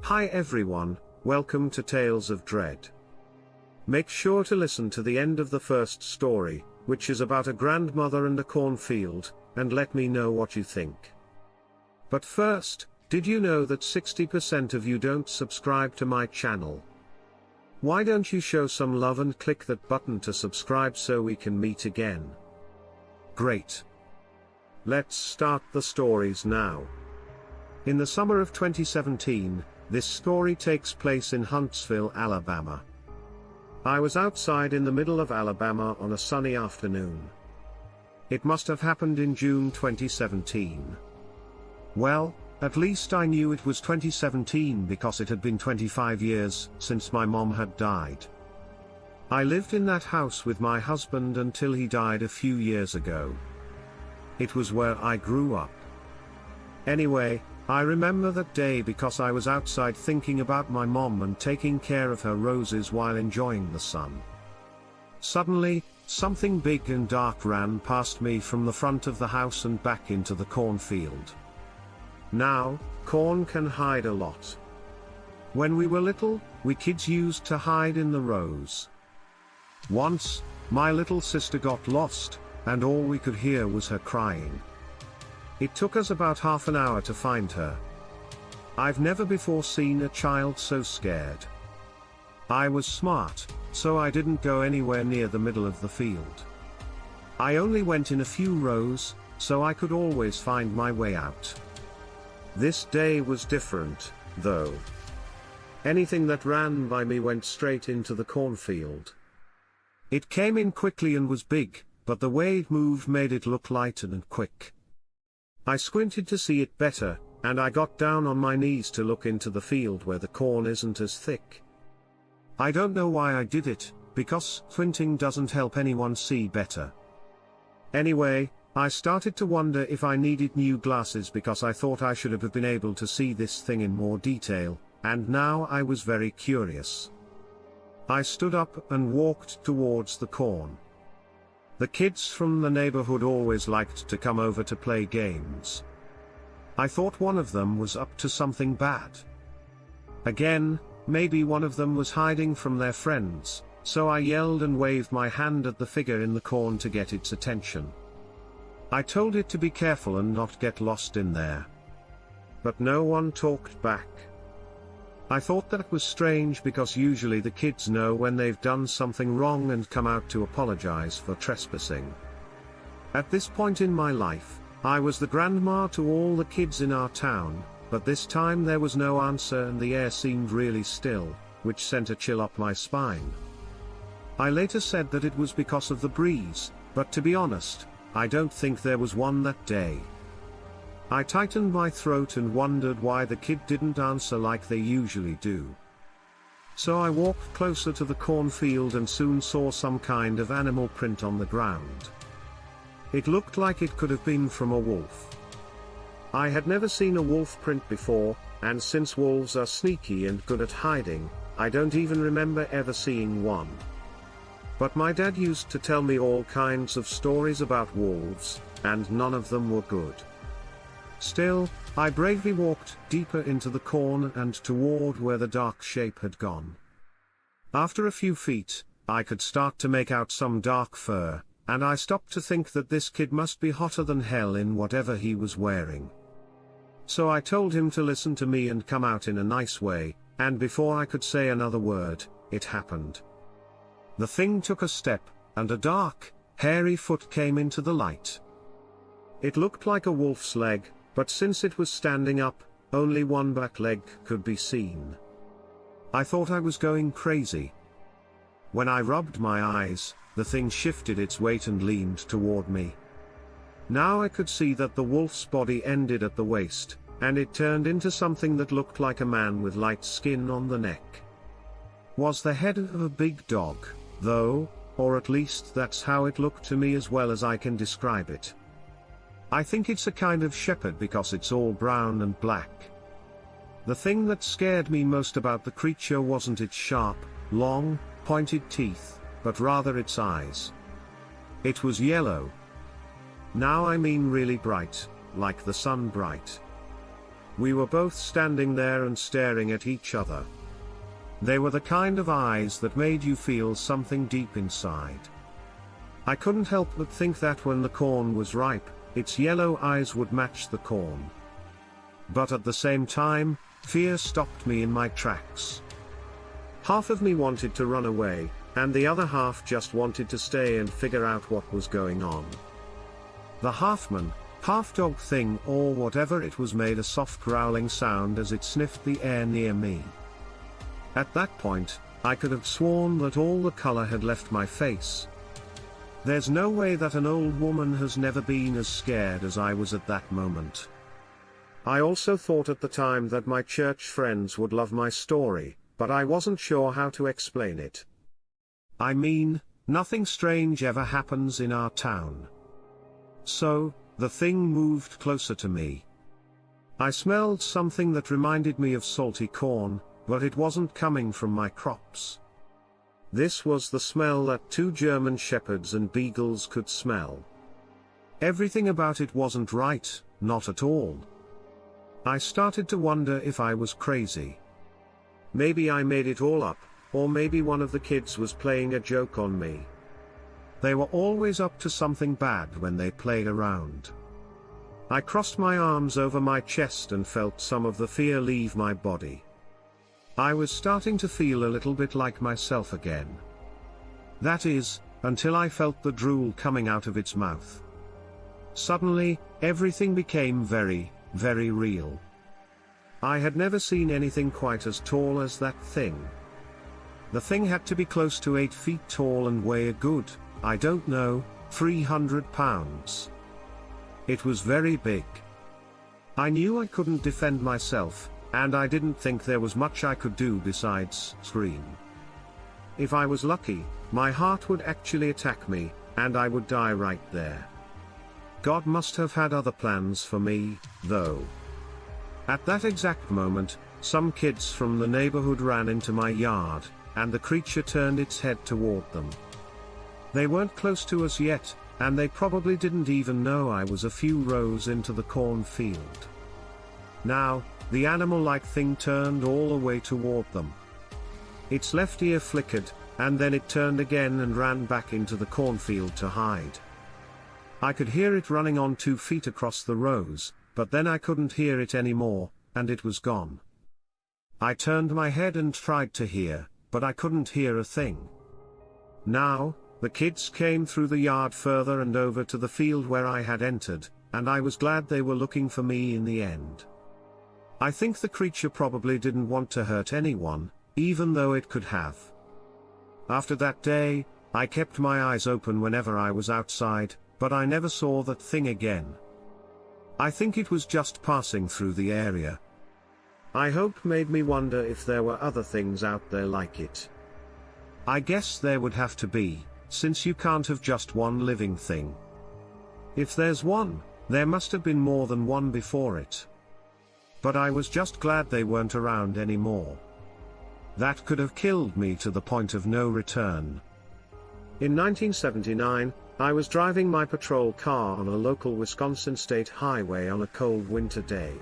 Hi everyone, welcome to Tales of Dread. Make sure to listen to the end of the first story, which is about a grandmother and a cornfield, and let me know what you think. But first, did you know that 60% of you don't subscribe to my channel? Why don't you show some love and click that button to subscribe so we can meet again? Great. Let's start the stories now. In the summer of 2017, this story takes place in Huntsville, Alabama. I was outside in the middle of Alabama on a sunny afternoon. It must have happened in June 2017. Well, at least I knew it was 2017 because it had been 25 years since my mom had died. I lived in that house with my husband until he died a few years ago. It was where I grew up. Anyway, I remember that day because I was outside thinking about my mom and taking care of her roses while enjoying the sun. Suddenly, something big and dark ran past me from the front of the house and back into the cornfield. Now, corn can hide a lot. When we were little, we kids used to hide in the rows. Once, my little sister got lost, and all we could hear was her crying. It took us about half an hour to find her. I've never before seen a child so scared. I was smart, so I didn't go anywhere near the middle of the field. I only went in a few rows, so I could always find my way out. This day was different, though. Anything that ran by me went straight into the cornfield. It came in quickly and was big, but the way it moved made it look light and quick. I squinted to see it better, and I got down on my knees to look into the field where the corn isn't as thick. I don't know why I did it, because squinting doesn't help anyone see better. Anyway, I started to wonder if I needed new glasses because I thought I should have been able to see this thing in more detail, and now I was very curious. I stood up and walked towards the corn. The kids from the neighborhood always liked to come over to play games. I thought one of them was up to something bad. Again, maybe one of them was hiding from their friends, so I yelled and waved my hand at the figure in the corn to get its attention. I told it to be careful and not get lost in there. But no one talked back. I thought that was strange because usually the kids know when they've done something wrong and come out to apologize for trespassing. At this point in my life, I was the grandma to all the kids in our town, but this time there was no answer and the air seemed really still, which sent a chill up my spine. I later said that it was because of the breeze, but to be honest, I don't think there was one that day. I tightened my throat and wondered why the kid didn't answer like they usually do. So I walked closer to the cornfield and soon saw some kind of animal print on the ground. It looked like it could have been from a wolf. I had never seen a wolf print before, and since wolves are sneaky and good at hiding, I don't even remember ever seeing one. But my dad used to tell me all kinds of stories about wolves, and none of them were good. Still, I bravely walked deeper into the corn and toward where the dark shape had gone. After a few feet, I could start to make out some dark fur, and I stopped to think that this kid must be hotter than hell in whatever he was wearing. So I told him to listen to me and come out in a nice way, and before I could say another word, it happened. The thing took a step, and a dark, hairy foot came into the light. It looked like a wolf's leg, but since it was standing up, only one back leg could be seen. I thought I was going crazy. When I rubbed my eyes, the thing shifted its weight and leaned toward me. Now I could see that the wolf's body ended at the waist, and it turned into something that looked like a man with light skin on the neck. Was the head of a big dog, though, or at least that's how it looked to me as well as I can describe it. I think it's a kind of shepherd because it's all brown and black. The thing that scared me most about the creature wasn't its sharp, long, pointed teeth, but rather its eyes. It was yellow. Now I mean really bright, like the sun bright. We were both standing there and staring at each other. They were the kind of eyes that made you feel something deep inside. I couldn't help but think that when the corn was ripe, its yellow eyes would match the corn. But at the same time, fear stopped me in my tracks. Half of me wanted to run away, and the other half just wanted to stay and figure out what was going on. The half-man, half-dog thing or whatever it was made a soft growling sound as it sniffed the air near me. At that point, I could have sworn that all the color had left my face. There's no way that an old woman has never been as scared as I was at that moment. I also thought at the time that my church friends would love my story, but I wasn't sure how to explain it. I mean, nothing strange ever happens in our town. So, the thing moved closer to me. I smelled something that reminded me of salty corn, but it wasn't coming from my crops. This was the smell that 2 German shepherds and beagles could smell. Everything about it wasn't right, not at all. I started to wonder if I was crazy. Maybe I made it all up, or maybe one of the kids was playing a joke on me. They were always up to something bad when they played around. I crossed my arms over my chest and felt some of the fear leave my body. I was starting to feel a little bit like myself again. That is, until I felt the drool coming out of its mouth. Suddenly, everything became very, very real. I had never seen anything quite as tall as that thing. The thing had to be close to 8 feet tall and weigh a good, I don't know, 300 pounds. It was very big. I knew I couldn't defend myself, and I didn't think there was much I could do besides scream. If I was lucky, my heart would actually attack me, and I would die right there. God must have had other plans for me, though. At that exact moment, some kids from the neighborhood ran into my yard, and the creature turned its head toward them. They weren't close to us yet, and they probably didn't even know I was a few rows into the cornfield. Now, the animal-like thing turned all the way toward them. Its left ear flickered, and then it turned again and ran back into the cornfield to hide. I could hear it running on 2 feet across the rows, but then I couldn't hear it anymore, and it was gone. I turned my head and tried to hear, but I couldn't hear a thing. Now, the kids came through the yard further and over to the field where I had entered, and I was glad they were looking for me in the end. I think the creature probably didn't want to hurt anyone, even though it could have. After that day, I kept my eyes open whenever I was outside, but I never saw that thing again. I think it was just passing through the area. I hope made me wonder if there were other things out there like it. I guess there would have to be, since you can't have just one living thing. If there's one, there must have been more than one before it. But I was just glad they weren't around anymore. That could have killed me to the point of no return. In 1979, I was driving my patrol car on a local Wisconsin state highway on a cold winter day.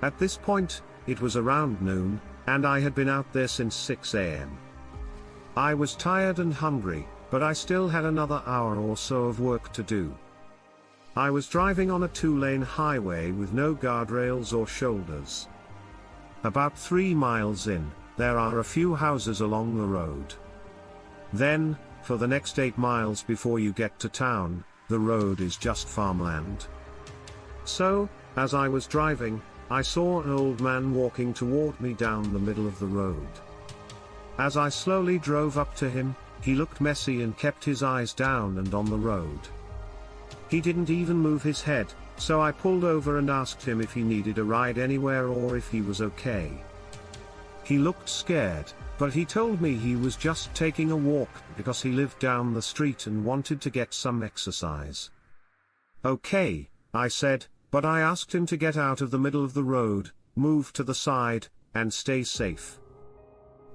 At this point, it was around noon, and I had been out there since 6 a.m. I was tired and hungry, but I still had another hour or so of work to do. I was driving on a 2-lane highway with no guardrails or shoulders. About 3 miles in, there are a few houses along the road. Then, for the next 8 miles before you get to town, the road is just farmland. So, as I was driving, I saw an old man walking toward me down the middle of the road. As I slowly drove up to him, he looked messy and kept his eyes down and on the road. He didn't even move his head, so I pulled over and asked him if he needed a ride anywhere or if he was okay. He looked scared, but he told me he was just taking a walk because he lived down the street and wanted to get some exercise. Okay, I said, but I asked him to get out of the middle of the road, move to the side, and stay safe.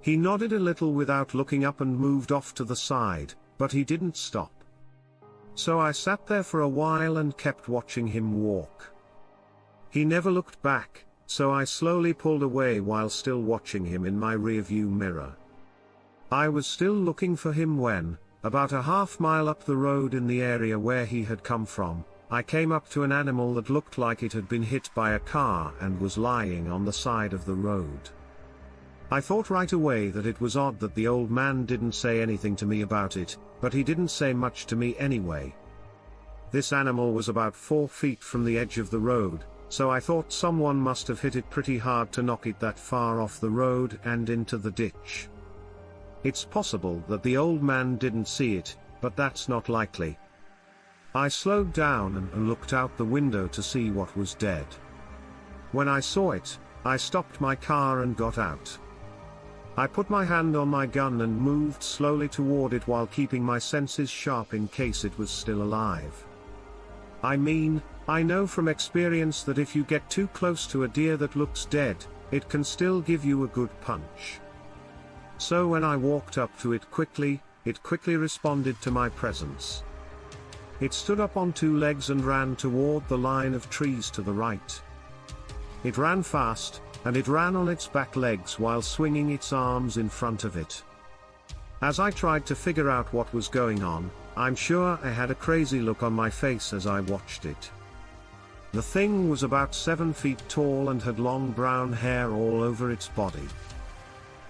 He nodded a little without looking up and moved off to the side, but he didn't stop. So I sat there for a while and kept watching him walk. He never looked back, so I slowly pulled away while still watching him in my rearview mirror. I was still looking for him when, about a half-mile up the road in the area where he had come from, I came up to an animal that looked like it had been hit by a car and was lying on the side of the road. I thought right away that it was odd that the old man didn't say anything to me about it, but he didn't say much to me anyway. This animal was about 4 feet from the edge of the road, so I thought someone must have hit it pretty hard to knock it that far off the road and into the ditch. It's possible that the old man didn't see it, but that's not likely. I slowed down and looked out the window to see what was dead. When I saw it, I stopped my car and got out. I put my hand on my gun and moved slowly toward it while keeping my senses sharp in case it was still alive. I mean, I know from experience that if you get too close to a deer that looks dead, it can still give you a good punch. So when I walked up to it quickly responded to my presence. It stood up on 2 legs and ran toward the line of trees to the right. It ran fast, and it ran on its back legs while swinging its arms in front of it. As I tried to figure out what was going on, I'm sure I had a crazy look on my face as I watched it. The thing was about 7 feet tall and had long brown hair all over its body.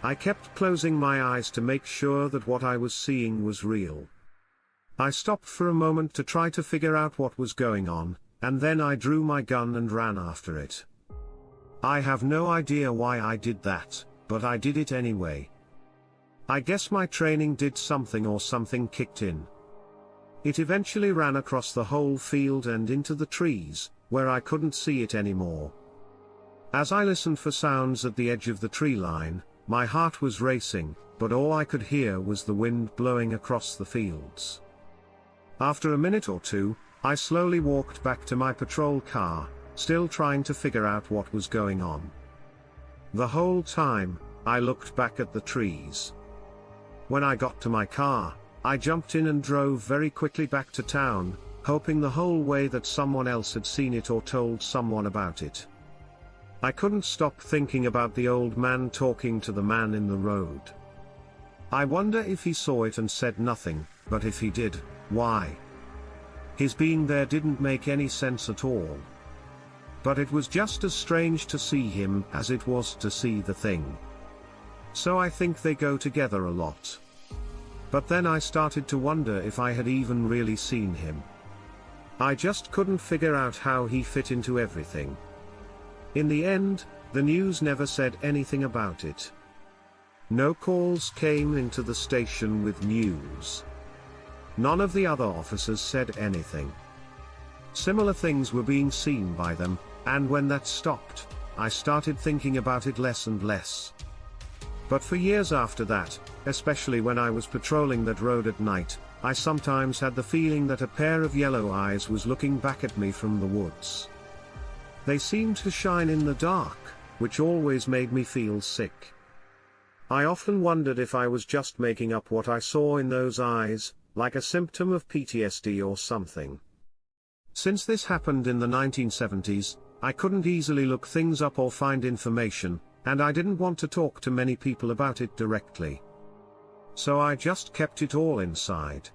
I kept closing my eyes to make sure that what I was seeing was real. I stopped for a moment to try to figure out what was going on, and then I drew my gun and ran after it. I have no idea why I did that, but I did it anyway. I guess my training did something or something kicked in. It eventually ran across the whole field and into the trees, where I couldn't see it anymore. As I listened for sounds at the edge of the tree line, my heart was racing, but all I could hear was the wind blowing across the fields. After a minute or two, I slowly walked back to my patrol car, still trying to figure out what was going on. The whole time, I looked back at the trees. When I got to my car, I jumped in and drove very quickly back to town, hoping the whole way that someone else had seen it or told someone about it. I couldn't stop thinking about the old man talking to the man in the road. I wonder if he saw it and said nothing, but if he did, why? His being there didn't make any sense at all. But it was just as strange to see him as it was to see the thing. So I think they go together a lot. But then I started to wonder if I had even really seen him. I just couldn't figure out how he fit into everything. In the end, the news never said anything about it. No calls came into the station with news. None of the other officers said anything. Similar things were being seen by them, and when that stopped, I started thinking about it less and less. But for years after that, especially when I was patrolling that road at night, I sometimes had the feeling that a pair of yellow eyes was looking back at me from the woods. They seemed to shine in the dark, which always made me feel sick. I often wondered if I was just making up what I saw in those eyes, like a symptom of PTSD or something. Since this happened in the 1970s, I couldn't easily look things up or find information, and I didn't want to talk to many people about it directly. So I just kept it all inside.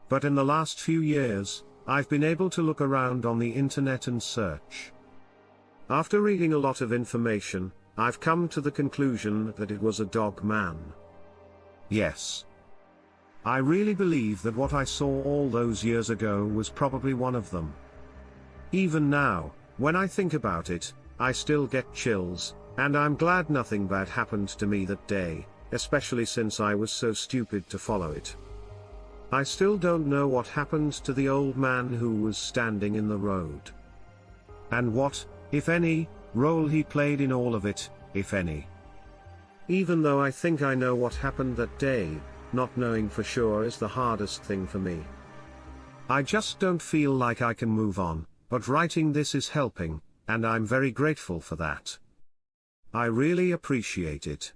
But in the last few years, I've been able to look around on the internet and search. After reading a lot of information, I've come to the conclusion that it was a dogman. Yes. I really believe that what I saw all those years ago was probably one of them. Even now, when I think about it, I still get chills, and I'm glad nothing bad happened to me that day, especially since I was so stupid to follow it. I still don't know what happened to the old man who was standing in the road. And what, if any, role he played in all of it, if any. Even though I think I know what happened that day, not knowing for sure is the hardest thing for me. I just don't feel like I can move on, but writing this is helping, and I'm very grateful for that. I really appreciate it.